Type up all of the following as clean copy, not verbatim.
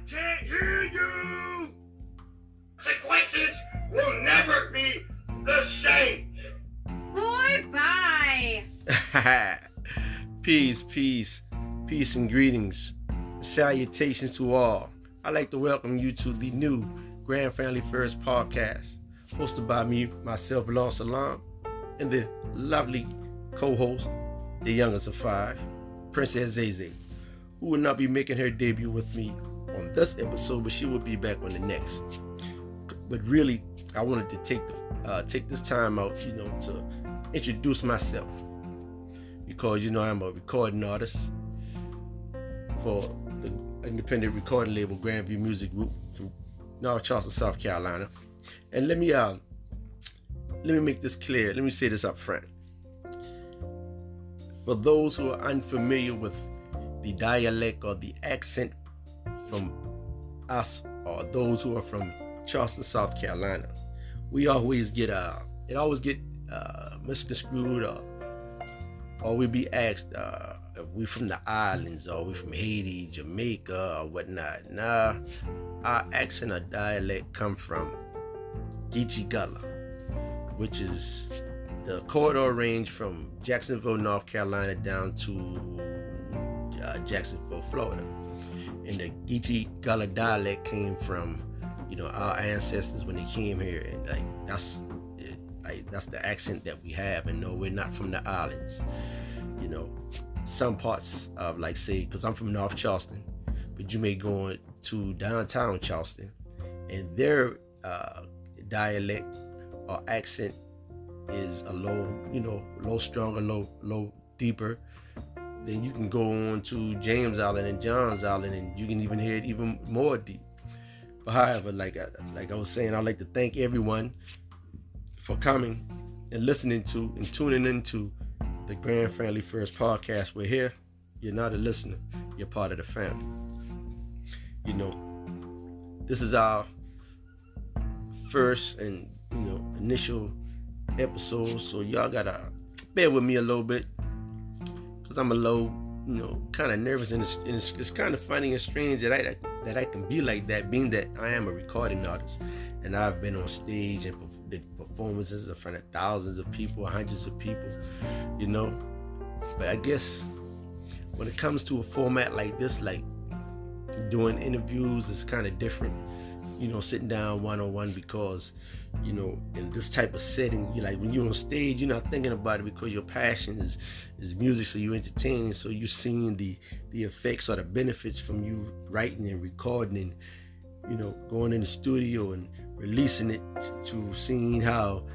can't hear you. Consequences will never be the same. Boy, bye. Peace and greetings. Salutations to all. I'd like to welcome you to the new Grand Family First podcast, hosted by me, myself, Law Salam, and the lovely co-host, the youngest of five, Princess Zay, who will not be making her debut with me on this episode, but she will be back on the next. But really, I wanted to take this time out, to introduce myself, because I'm a recording artist for the independent recording label Grandview Music Group from North Charleston, South Carolina. And let me make this clear. Let me say this up front. For those who are unfamiliar with the dialect or the accent from us, or those who are from Charleston, South Carolina, we always get misconstrued, or we be asked if we from the islands, or we from Haiti, Jamaica, or whatnot. Nah, our accent or dialect come from Geechee Gullah, which is the corridor range from Jacksonville, North Carolina, down to Jacksonville, Florida. And the Geechee Gullah dialect came from, our ancestors when they came here, and that's the accent that we have. And no, we're not from the islands. Some parts of, because I'm from North Charleston, but you may go to downtown Charleston, and their dialect or accent is a low stronger, low deeper. Then you can go on to James Island and Johns Island, and you can even hear it even more deep. But however, like I was saying, I'd like to thank everyone for coming and listening to and tuning into the Grand Family First podcast. We're here. You're not a listener. You're part of the family. This is our first and initial episode, so y'all gotta bear with me a little bit, because I'm a little kind of nervous, and it's kind of funny and strange that I can be like that, being that I am a recording artist, and I've been on stage and did performances in front of thousands of people, hundreds of people, but I guess when it comes to a format like this, like doing interviews, is kind of different, sitting down one-on-one, because in this type of setting, when you're on stage, you're not thinking about it, because your passion is music, so you're entertaining, so you're seeing the effects or the benefits from you writing and recording, and going in the studio and releasing it, to seeing how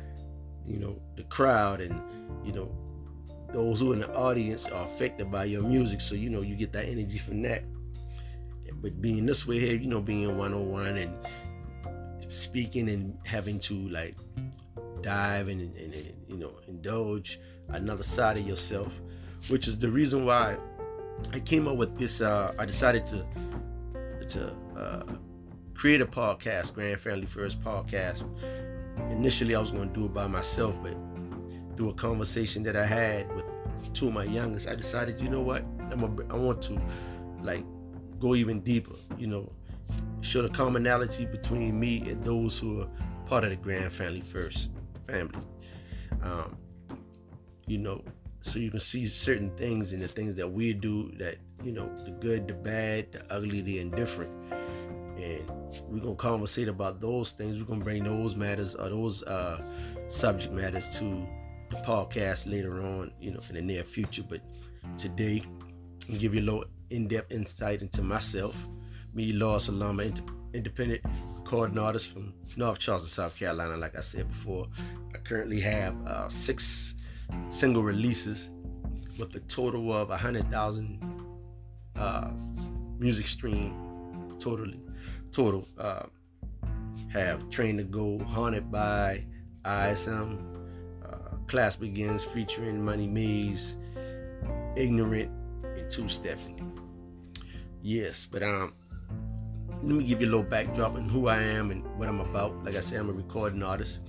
the crowd and those who are in the audience are affected by your music, so you get that energy from that. But being this way here, being one-on-one and speaking and having to dive and indulge another side of yourself, which is the reason why I came up with this. I decided to create a podcast, Grand Family First podcast. Initially, I was going to do it by myself, but through a conversation that I had with two of my youngest, I decided, I want to go even deeper, show the commonality between me and those who are part of the Grand Family First family. So you can see certain things and the things that we do, that, the good, the bad, the ugly, the indifferent. And we're going to conversate about those things. We're going to bring those matters, or those subject matters, to the podcast later on, in the near future. But today, I'll give you a little in-depth insight into myself. Me, Law Salam, independent recording artist from North Charleston, South Carolina. Like I said before, I currently have 6 single releases with a total of 100,000 music stream total. Have Train to Go, Haunted by, ISM, Class Begins featuring Money Maze, Ignorant, and Two Stepping. Yes, but let me give you a little backdrop on who I am and what I'm about. Like I said, I'm a recording artist.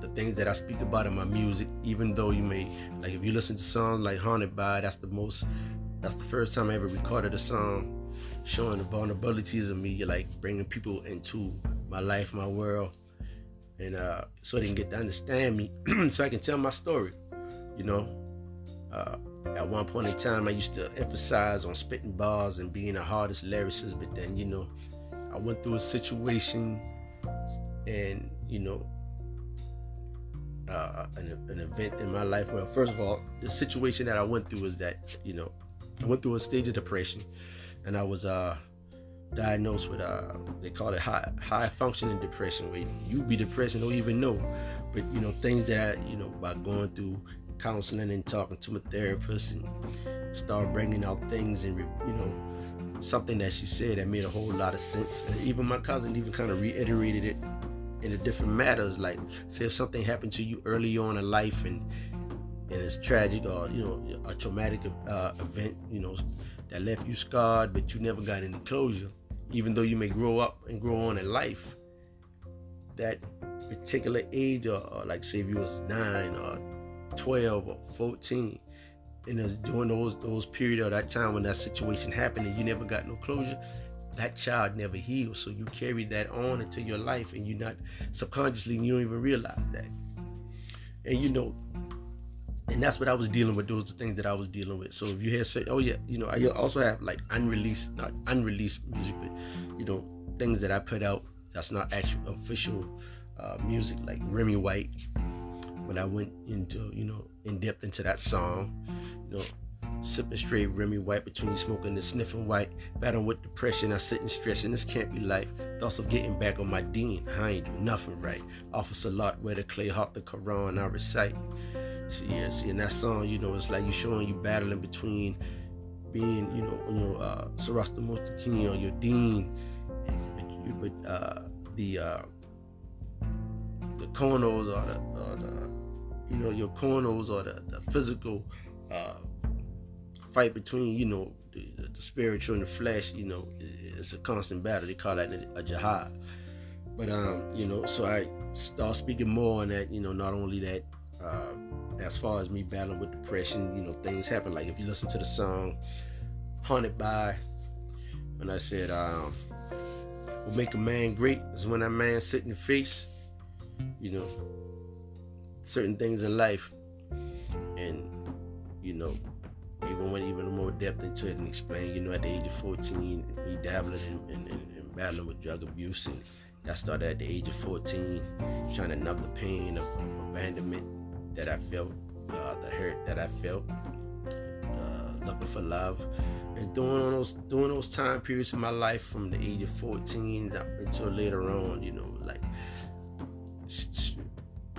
The things that I speak about in my music, even though you may, if you listen to songs like Haunted by, that's the first time I ever recorded a song. showing the vulnerabilities of me, like bringing people into my life, my world, and so they can get to understand me, so I can tell my story. At one point in time, I used to emphasize on spitting bars and being the hardest lyricist, but then, I went through a situation and, an event in my life. Well, first of all, the situation that I went through was that, I went through a stage of depression, and I was diagnosed with they call it high functioning depression, where you be depressed and don't even know. But things that I, by going through counseling and talking to my therapist and start bringing out things and something that she said that made a whole lot of sense. And even my cousin even kind of reiterated it in a different matters, like say if something happened to you early on in life and it's tragic, or a traumatic event that left you scarred, but you never got any closure, even though you may grow up and grow on in life, that particular age, or like say if you was 9 or 12 or 14, and during those period of that time when that situation happened and you never got no closure, that child never healed. So you carry that on into your life, and you're not subconsciously, you don't even realize that. And and that's what I was dealing with. Those are the things that I was dealing with. So if you hear say, I also have like not unreleased music, but things that I put out that's not actual official music, like Remy White. When I went into, in depth into that song, sipping straight Remy White, between smoking and sniffing white, battling with depression, I sit and stress, and this can't be life. Thoughts of getting back on my deen, I ain't do nothing right. Off a salat, where the clay hop the Quran I recite. See, in that song, it's like you showing you battling between being, on your Sarasta Mustaqim, on your deen, but the corners or the your corners, or the physical fight between the spiritual and the flesh. It's a constant battle. They call that a jihad. But so I start speaking more on that. Not only that, as far as me battling with depression, things happen. Like if you listen to the song "Haunted By," when I said what make a man great is when that man sit in the face certain things in life, and even went even more depth into it and explained, at the age of 14, me dabbling in battling with drug abuse, and I started at the age of 14 trying to numb the pain of abandonment that I felt, the hurt that I felt, looking for love, and during those time periods in my life from the age of 14 until later on, like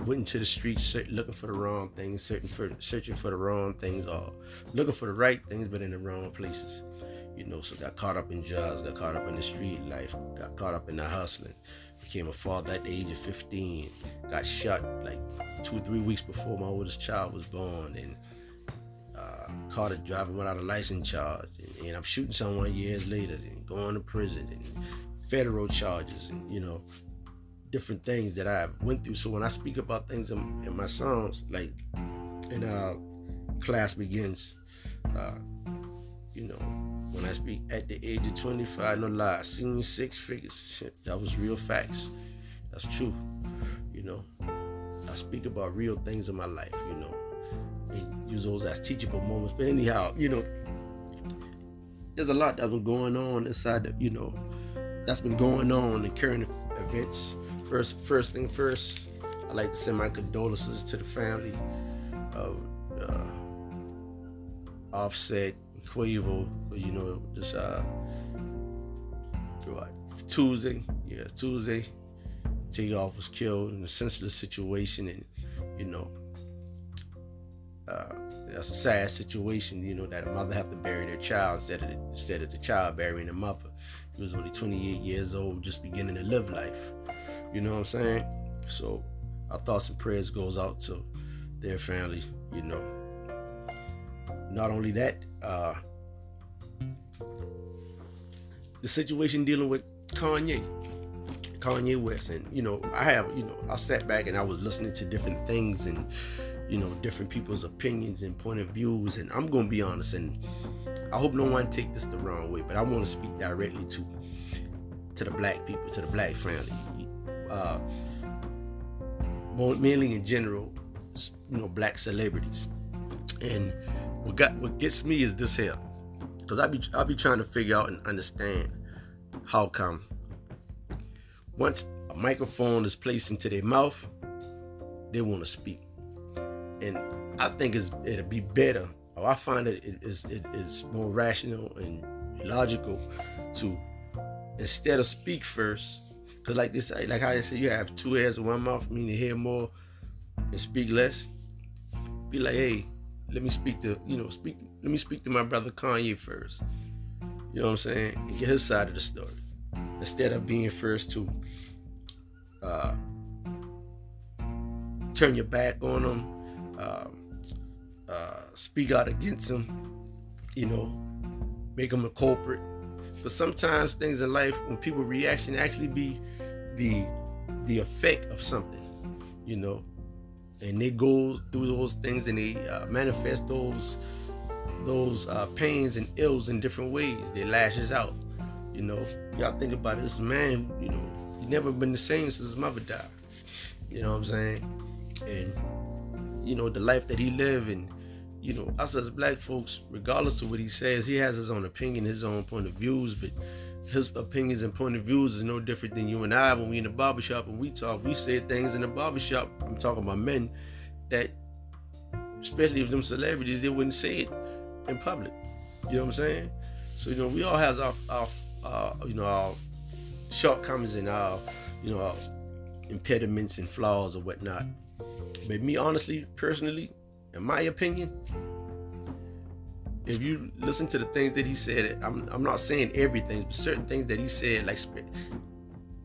went into the streets looking for the wrong things, searching for the wrong things, or looking for the right things but in the wrong places. So got caught up in drugs, got caught up in the street life, got caught up in the hustling, became a father at the age of 15, got shot like 2-3 weeks before my oldest child was born, and caught it driving without a license charge, and I'm shooting someone years later and going to prison and federal charges, and different things that I went through. So when I speak about things in my songs, like in Class Begins, when I speak at the age of 25, no lie, seen 6 figures. Shit, that was real facts. That's true. I speak about real things in my life, and use those as teachable moments. But anyhow, there's a lot that's been going on inside that's been going on in current events. First thing first, I'd like to send my condolences to the family of Offset and Quavo. This Tuesday, Takeoff was killed in a senseless situation, and that's a sad situation. That a mother have to bury their child instead of the child burying the mother. He was only 28 years old, just beginning to live life. You know what I'm saying? So our thoughts and prayers goes out to their family. Not only that, the situation dealing with Kanye West, and I sat back and I was listening to different things and different people's opinions and point of views, and I'm gonna be honest, and I hope no one take this the wrong way, but I want to speak directly to the black people, to the black family, mainly in general, black celebrities. And what gets me is this here, because I be trying to figure out and understand how come once a microphone is placed into their mouth, they want to speak. And I think it'll be better, or I find that it is more rational and logical to, instead of speak first, because like how they say you have two ears and one mouth, meaning hear more and speak less. Be like, hey, let me speak to my brother Kanye first. You know what I'm saying? And get his side of the story, instead of being first to turn your back on him, speak out against him, make him a culprit. But sometimes things in life, when people reaction actually be the effect of something, and they go through those things and they manifest those pains and ills in different ways. They lashes out. Y'all think about it. This man, he never been the same since his mother died. You know what I'm saying? And the life that he lived, and us as black folks, regardless of what he says, he has his own opinion, his own point of views, but his opinions and point of views is no different than you and I. When we in the barbershop and we talk, we say things in the barbershop. I'm talking about men that, especially if them celebrities, they wouldn't say it in public. You know what I'm saying? So, we all have our shortcomings and our impediments and flaws or whatnot. But me, honestly, personally, in my opinion, if you listen to the things that he said, I'm not saying everything, but certain things that he said, like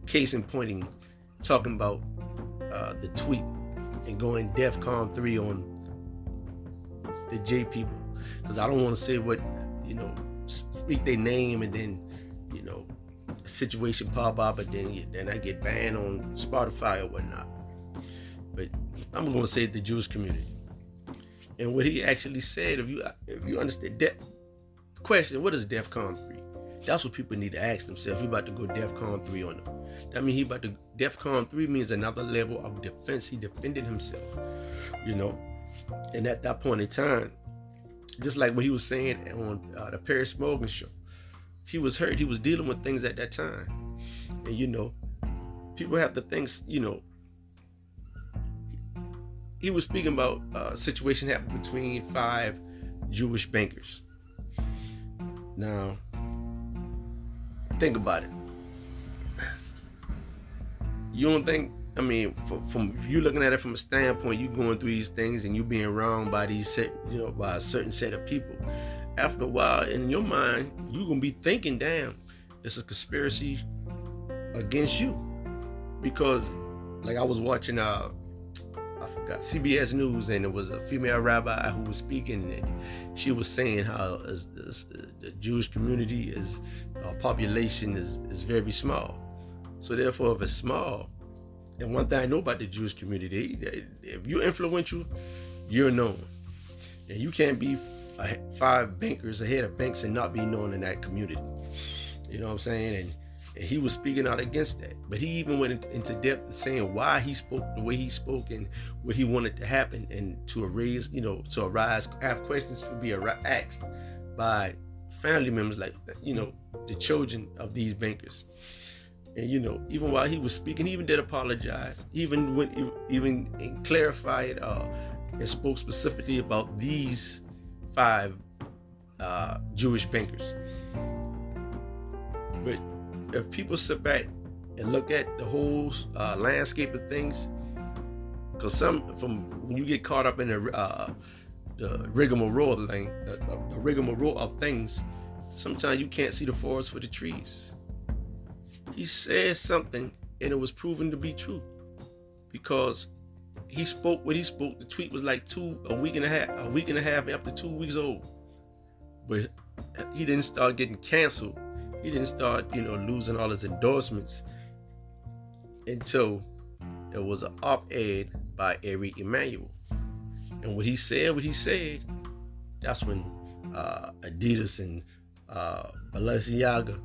case in pointing, talking about the tweet and going DEFCON 3 on the J people, because I don't want to say what, speak their name and then, a situation pop up, but then I get banned on Spotify or whatnot. But I'm going to say the Jewish community. And what he actually said, if you understand that question, what is DEFCON 3? That's what people need to ask themselves. He about to go DEFCON 3 on them. That means DEFCON 3 means another level of defense. He defended himself, And at that point in time, just like what he was saying on the Paris Morgan show, he was hurt. He was dealing with things at that time. And, people have to think, he was speaking about a situation happened between 5 Jewish bankers. Now, think about it. You don't think, from if you looking at it from a standpoint, you going through these things and you being wronged by by a certain set of people. After a while, in your mind, you gonna be thinking, damn, it's a conspiracy against you. Because, like, I was watching I forgot, CBS News, and it was a female rabbi who was speaking, and she was saying how the Jewish community population is very small. So therefore, if it's small, and one thing I know about the Jewish community, if you're influential, you're known. And you can't be 5 bankers ahead of banks and not be known in that community. You know what I'm saying? And he was speaking out against that. But he even went into depth of saying why he spoke the way he spoke and what he wanted to happen, and to have questions to be asked by family members, like, the children of these bankers. And, even while he was speaking, he even did apologize. He even clarified and spoke specifically about these 5 Jewish bankers. But if people sit back and look at the whole landscape of things, because when you get caught up in the rigmarole of things, sometimes you can't see the forest for the trees. He said something and it was proven to be true, because he spoke what he spoke. The tweet was like a week and a half after 2 weeks old, but he didn't start getting canceled. He didn't start, losing all his endorsements until it was an op-ed by Ari Emanuel. And what he said, that's when Adidas and Balenciaga,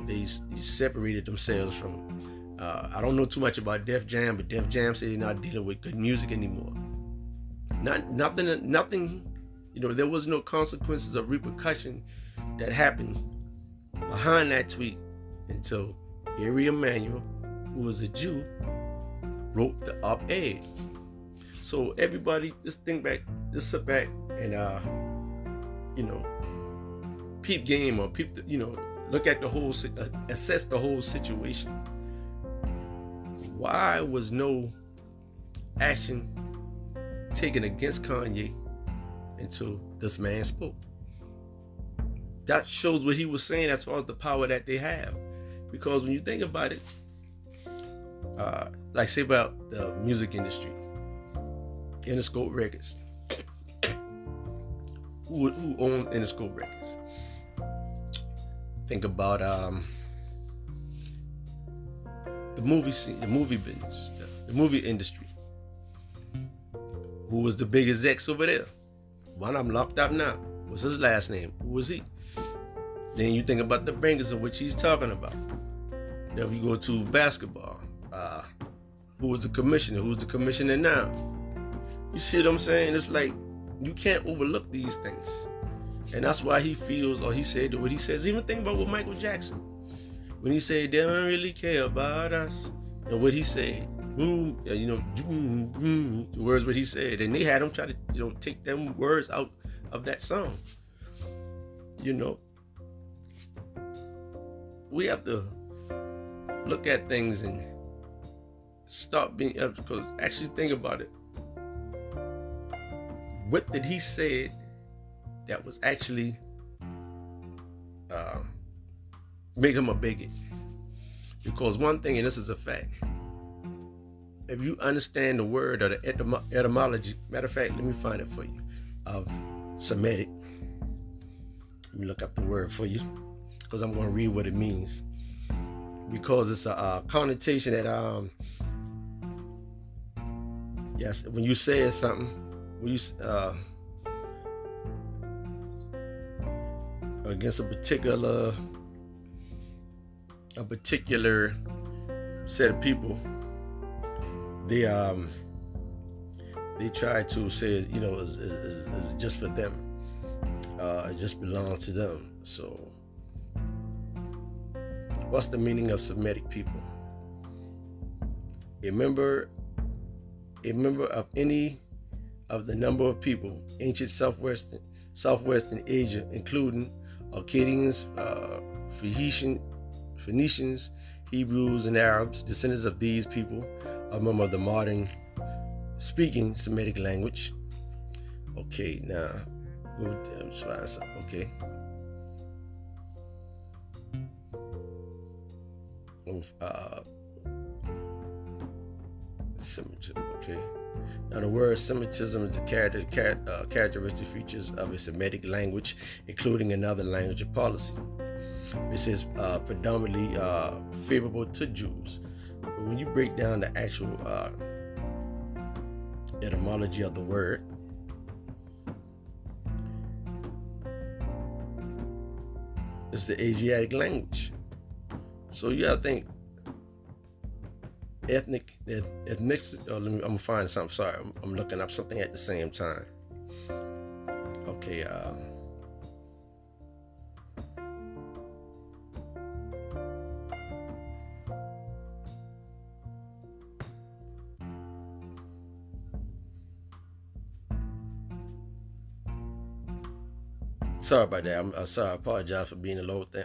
they separated themselves from. I don't know too much about Def Jam, but Def Jam said they're not dealing with good music anymore. Nothing. There was no consequences or repercussion that happened behind that tweet until Ari Emanuel, who was a Jew, wrote the op-ed. So everybody, just sit back and peep game or look at the whole, assess the whole situation. Why was no action taken against Kanye until this man spoke? That shows what he was saying as far as the power that they have. Because when you think about it, like say about the music industry, Interscope Records. Who owned Interscope Records? Think about the movie scene, the movie business, the movie industry. Who was the biggest ex over there? One of them locked up now. What's his last name? Who was he? Then you think about the bangers in which he's talking about. Then we go to basketball. Who was the commissioner? Who's the commissioner now? You see what I'm saying? It's like you can't overlook these things. And that's why he feels, or he said what he says. Even think about what Michael Jackson, when he said they don't really care about us, and what he said, the words what he said, and they had him try to take them words out of that song. We have to look at things and stop being, because actually think about it. What did he say that was actually make him a bigot? Because one thing, and this is a fact, if you understand the word or the etymology, matter of fact, let me find it for you, of Semitic. Let me look up the word for you, because I'm going to read what it means. Because it's a connotation that, yes, when you say something, when you against a particular set of people, they try to say it's just for them, it just belongs to them. So what's the meaning of Semitic people? A member of any of the number of people, ancient southwestern Asia, including Akkadians, Phoenicians, Hebrews, and Arabs. Descendants of these people are member of the modern speaking Semitic language. Okay, now go try something. Okay. Semitism. Okay. Now the word Semitism is the characteristic features of a Semitic language, including another language of policy. This is predominantly favorable to Jews. But when you break down the actual etymology of the word, it's the Asiatic language. So you gotta think ethnic. I'm gonna find something. Sorry, I'm looking up something at the same time. Okay. Sorry about that. I'm sorry. I apologize for being a low thing.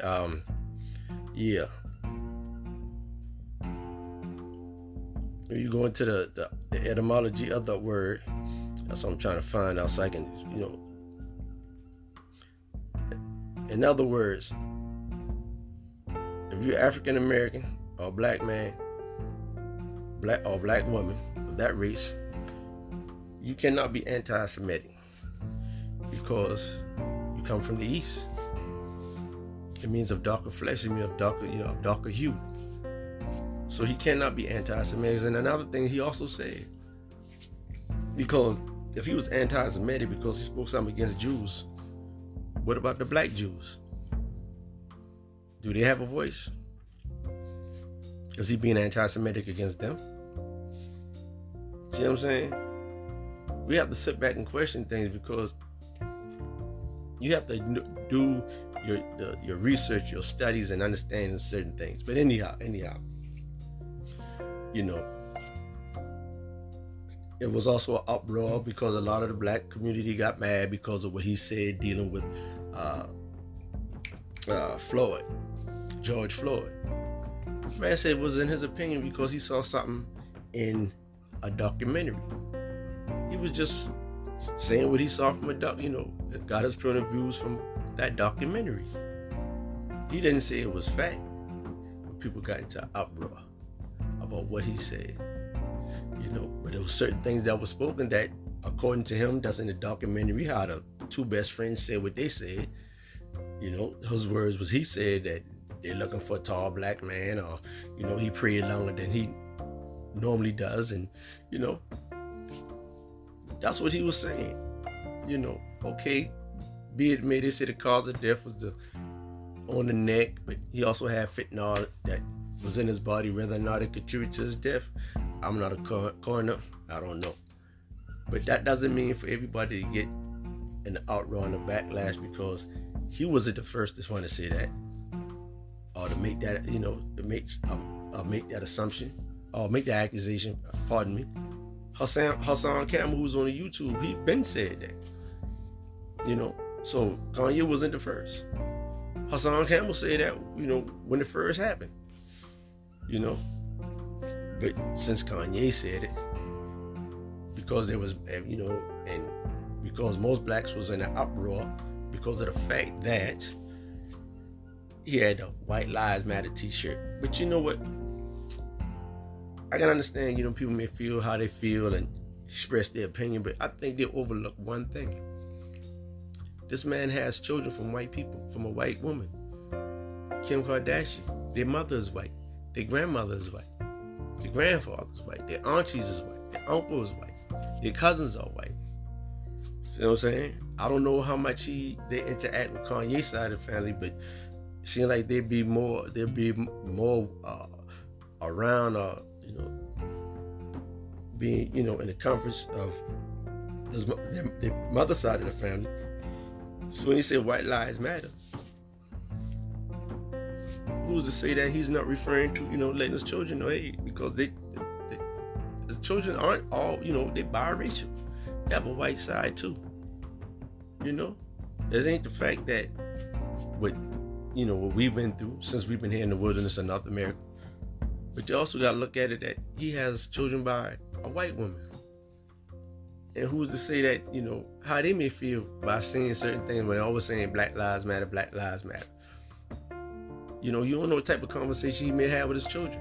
Yeah. You go into the etymology of the word. That's what I'm trying to find out, so I can, in other words, if you're African American or black man, black woman of that race, you cannot be anti-Semitic because you come from the East. It means of darker flesh. It means of darker hue. So he cannot be anti-Semitic. And another thing he also said, because if he was anti-Semitic because he spoke something against Jews, What about the black Jews? Do they have a voice? Is he being anti-Semitic against them? See what I'm saying? We have to sit back and question things, because you have to do your research, your studies, and understanding certain things. But anyhow, you know, it was also an uproar because a lot of the black community got mad because of what he said dealing with Floyd, George Floyd. Man said it was in his opinion because he saw something in a documentary. He was just saying what he saw from got his point of views from that documentary. He didn't say it was fact, but people got into an uproar about what he said. But there were certain things that were spoken that, according to him, that's in the documentary, how the two best friends said what they said. His words was, he said that they're looking for a tall black man, or, he prayed longer than he normally does. And, that's what he was saying. Okay, be it made, they said the cause of death was on the neck, but he also had fentanyl that was in his body. Whether or not it contributed to his death, I'm not a coroner, I don't know. But that doesn't mean for everybody to get an outroar and a backlash because he wasn't the first to want to say that, or to make that, to make that assumption, or make that accusation. Pardon me. Hassan Campbell, who's on the YouTube, he been said that. So Kanye wasn't the first. Hassan Campbell said that, when it first happened. But since Kanye said it, because there was, and because most blacks was in an uproar because of the fact that he had a White Lives Matter t-shirt. But you know what? I can understand, people may feel how they feel and express their opinion, but I think they overlook one thing. This man has children from white people, from a white woman. Kim Kardashian, their mother is white, their grandmother is white, their grandfather is white, their aunties is white, their uncle is white, their cousins are white. You know what I'm saying? I don't know how much they interact with Kanye's side of the family, but it seems like they'd be more around, being, in the comforts of their mother's side of the family. So when he said White Lives Matter, who's to say that he's not referring to, letting his children know, hey, because his children aren't all, they're biracial. They have a white side too. This ain't the fact that what we've been through since we've been here in the wilderness of North America. But you also got to look at it that he has children by a white woman. And who's to say that, how they may feel by saying certain things when they're always saying Black Lives Matter, Black Lives Matter. You don't know what type of conversation he may have with his children.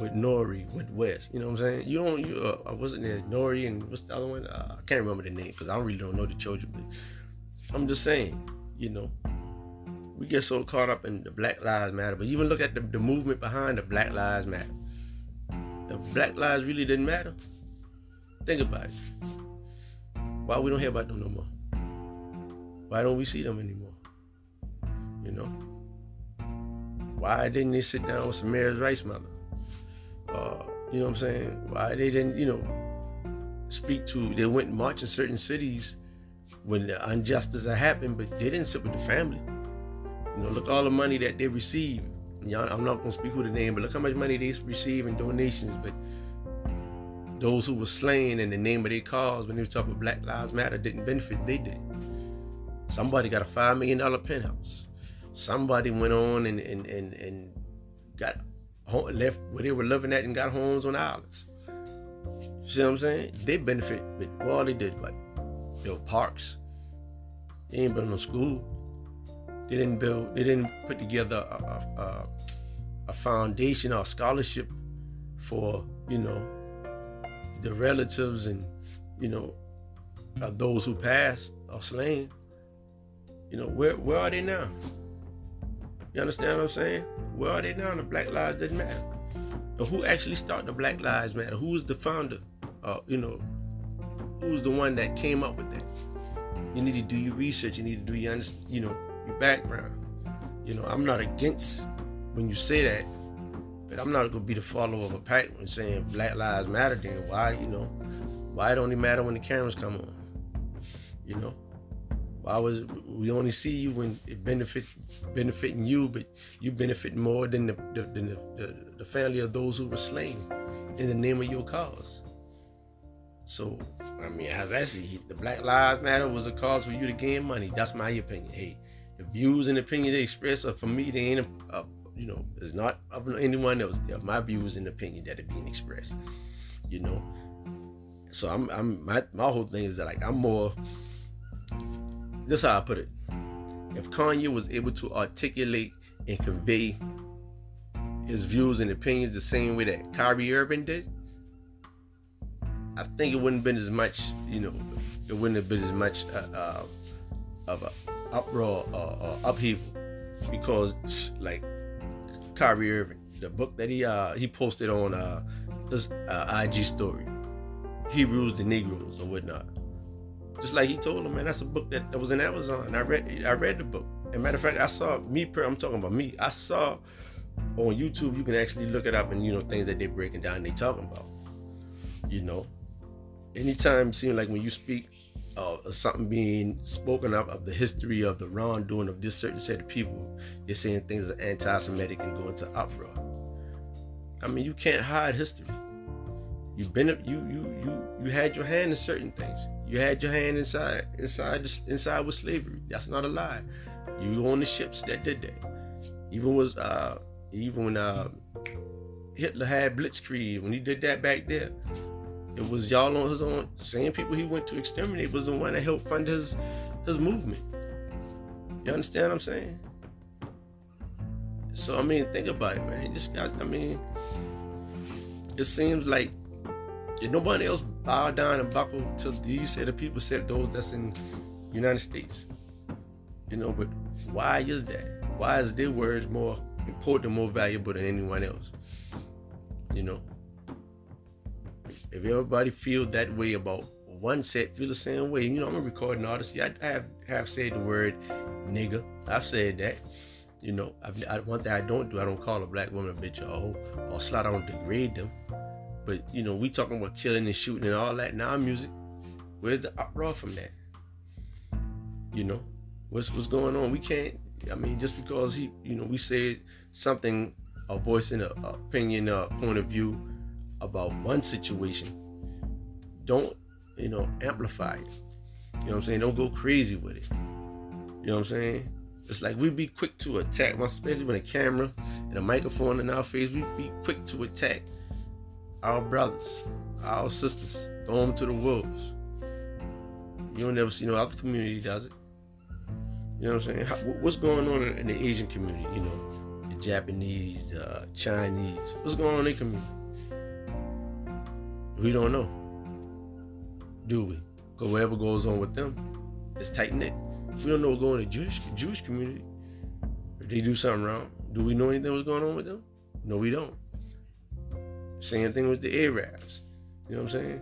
With Nori, with Wes, you know what I'm saying? Wasn't there Nori and what's the other one? I can't remember the name because I really don't know the children. But I'm just saying, we get so caught up in the Black Lives Matter. But even look at the movement behind the Black Lives Matter. If Black lives really didn't matter, think about it. Why we don't hear about them no more? Why don't we see them anymore? Why didn't they sit down with Samira's Rice mother? You know what I'm saying? Why they didn't, speak to, they went and marched in certain cities when the injustice had happened, but they didn't sit with the family. Look all the money that they received. I'm not going to speak who the name, but look how much money they receive in donations. But those who were slain in the name of their cause when they were talking about Black Lives Matter didn't benefit, they did. Somebody got a $5 million penthouse. Somebody went on and got left where they were living at and got homes on islands. You see what I'm saying? They benefit, but all they did, build parks. They ain't build no school. They didn't put together a foundation or a scholarship for, the relatives and, of those who passed or slain. Where are they now? You understand what I'm saying? Where are they now? The Black Lives didn't matter. And who actually started the Black Lives Matter? Who was the founder? Who's the one that came up with that? You need to do your research. You need to do your your background. I'm not against when you say that, but I'm not gonna be the follower of a pack when saying Black Lives Matter. Then why don't it matter when the cameras come on? Why was we only see you when it benefiting you, but you benefit more than the family of those who were slain in the name of your cause? So, I mean, as I see it, the Black Lives Matter was a cause for you to gain money. That's my opinion. Hey, the views and opinion they express are, for me, they ain't, it's not up to anyone else. They're my views and opinion that are being expressed, So my whole thing is that, like, I'm more, this is how I put it. If Kanye was able to articulate and convey his views and opinions the same way that Kyrie Irving did, I think it wouldn't have been as much, it wouldn't have been as much of a uproar or upheaval, because like Kyrie Irving, the book that he posted on his IG story, Hebrews the Negroes or whatnot, just like he told him, man, that's a book that was in Amazon. I read the book. As a matter of fact, I'm talking about me. I saw on YouTube, you can actually look it up and things that they're breaking down, they talking about. Anytime it seems like when you speak of something being spoken of the history of the wrongdoing of this certain set of people, they're saying things are anti-Semitic and going to uproar. I mean, you can't hide history. You had your hand in certain things. You had your hand inside with slavery. That's not a lie. You were on the ships that did that. Even when Hitler had Blitzkrieg, when he did that back there, it was y'all on his own. Same people he went to exterminate was the one that helped fund his movement. You understand what I'm saying? So I mean, think about it, man. It seems like if nobody else bow down and buckle to these set of people, except those that's in the United States. But why is that? Why is their words more important, more valuable than anyone else? If everybody feel that way about one set, feel the same way. I'm a recording artist. Yeah, I have said the word nigga. I've said that. One thing I don't do, I don't call a black woman a bitch or a hoe or slut. I don't degrade them. But, we talking about killing and shooting and all that in our music. Where's the uproar from that? What's going on? We can't, just because we said something, a voice and an opinion, a point of view about one situation, don't, amplify it. You know what I'm saying? Don't go crazy with it. You know what I'm saying? It's like we be quick to attack, especially when a camera and a microphone in our face, we be quick to attack our brothers, our sisters, throw them to the wolves. You don't never see no other community does it. You know what I'm saying? What's going on in the Asian community? The Japanese, the Chinese. What's going on in their community? We don't know, do we? Because whatever goes on with them, it's tight-knit. We don't know what's going on in the Jewish community. If they do something wrong, do we know anything what's going on with them? No, we don't. Same thing with the Arabs. You know what I'm saying?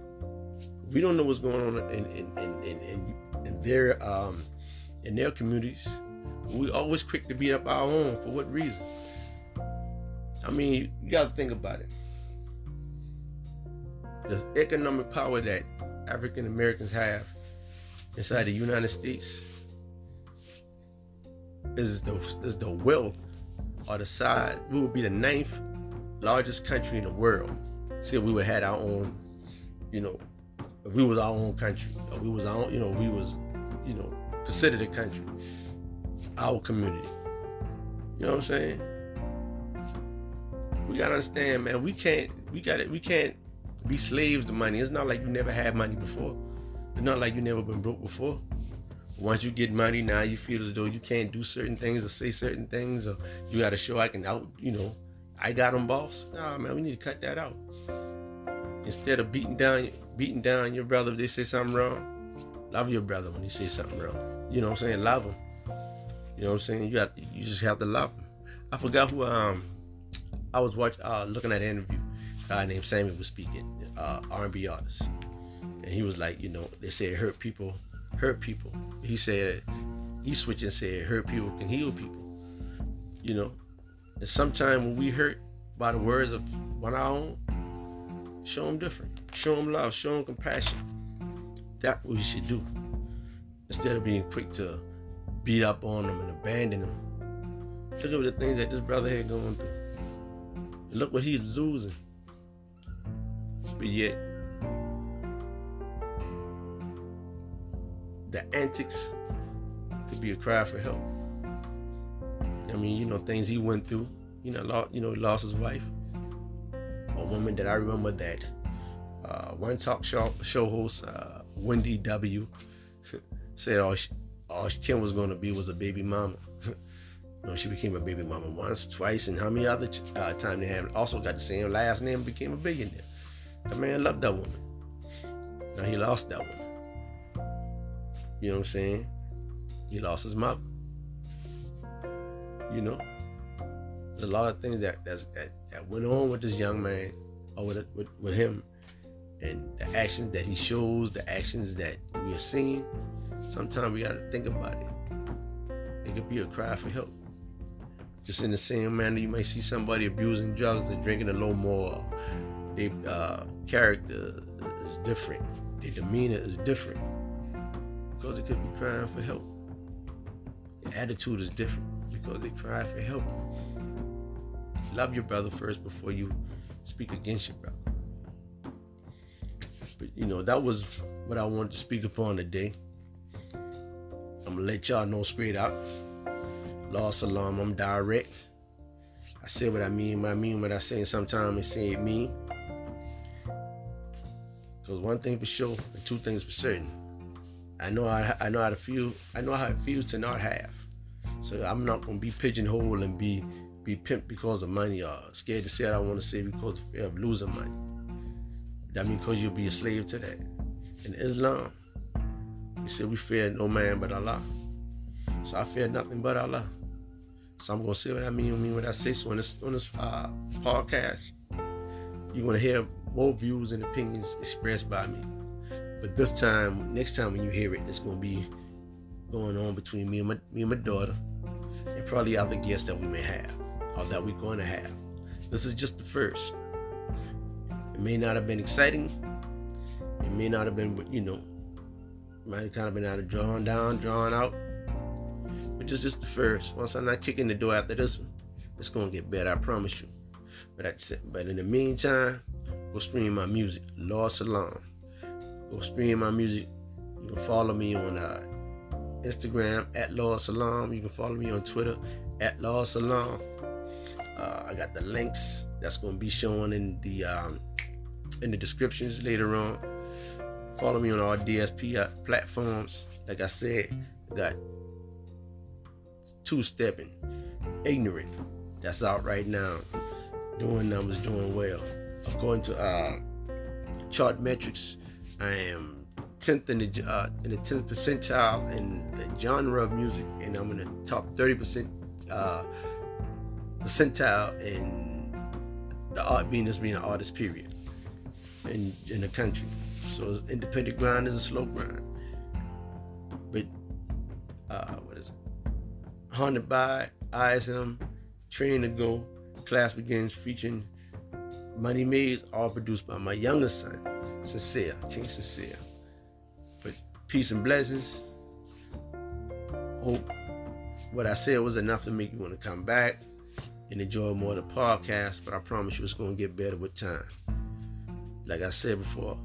We don't know what's going on in their communities. We always quick to beat up our own. For what reason? You got to think about it. The economic power that African Americans have inside the United States is the wealth or the size. We would be the 9th largest country in the world. See, if we would have had our own, if we was our own country, or we was our own, we was, considered a country, our community. You know what I'm saying? We gotta understand, man. We can't be slaves to money. It's not like you never had money before. It's not like you never been broke before. Once you get money, now you feel as though you can't do certain things or say certain things, or you gotta show I can I got them, boss. Nah, man, we need to cut that out. Instead of beating down your brother if they say something wrong, love your brother when he say something wrong. You know what I'm saying? Love him. You know what I'm saying? You just have to love him. I forgot who I was looking at an interview. A guy named Samuel was speaking, R&B artist, and he was like, they say it hurt people hurt people. He said, he switched and said, hurt people can heal people. You know, and sometimes when we hurt by the words of one of our own, show them different. Show them love, show them compassion. That's what we should do. Instead of being quick to beat up on them and abandon them. Look at the things that this brother had going through. And look what he's losing. But yet, the antics could be a cry for help. I mean, you know, things he went through. He lost his wife. A woman that I remember that one talk show host, Wendy W, said all Kim was going to be was a baby mama. You know, she became a baby mama once, twice, and how many other times they have also got the same last name, became a billionaire. The man loved that woman. Now he lost that woman. You know what I'm saying? He lost his mother. You know, there's a lot of things that went on with this young man, or with him, and the actions that he shows, the actions that we are seeing. Sometimes we got to think about it. It could be a cry for help. Just in the same manner, you might see somebody abusing drugs or drinking a little more. Their character is different. Their demeanor is different. Because it could be crying for help. Their attitude is different because they cry for help. Love your brother first before you speak against your brother. But you know, that was what I wanted to speak upon today. I'm gonna let y'all know straight out. Law Salam, I'm direct. I say what I mean. I mean what I say, and sometimes I say it mean. Because one thing for sure, and two things for certain. I know how it feels to not have. So I'm not gonna be pigeonholed and be pimped because of money, or scared to say what I want to say because of fear of losing money. That means because you'll be a slave to that. In Islam, he said we fear no man but Allah. So I fear nothing but Allah. So I'm gonna say what I mean what I say. So on this podcast, you're gonna hear more views and opinions expressed by me. But this time, next time when you hear it, it's gonna be going on between me and my daughter, and probably other guests that we may have, or that we're going to have. This is just the first. It may not have been exciting. It may not have been, might have kind of been drawn out. But just the first. Once I'm not kicking the door after this one, it's going to get better, I promise you. But in the meantime, go stream my music, Law Salam. Go stream my music. You can follow me on Instagram @Law Salam. You can follow me on Twitter @Law Salam. I got the links that's going to be shown in the descriptions later on. Follow me on all DSP platforms. Like I said, I got Two-Stepping, Ignorant. That's out right now. Doing numbers, doing well. According to chart metrics, I am 10th in the 10th percentile in the genre of music, and I'm in the top 30% percentile in the art being an artist, period, in the country. So independent grind is a slow grind. But what is it? Haunted by ISM, Train to Go, Class Begins, featuring Money Maze, all produced by my youngest son, Sincere, King Sincere. But peace and blessings. Hope what I said was enough to make you want to come back and enjoy more of the podcast, but I promise you it's going to get better with time. Like I said before,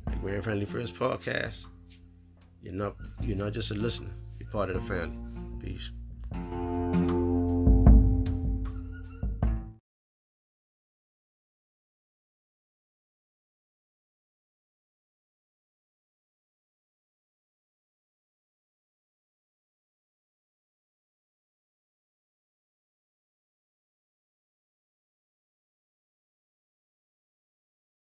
at Grand Family First Podcast, you're not just a listener, you're part of the family. Peace.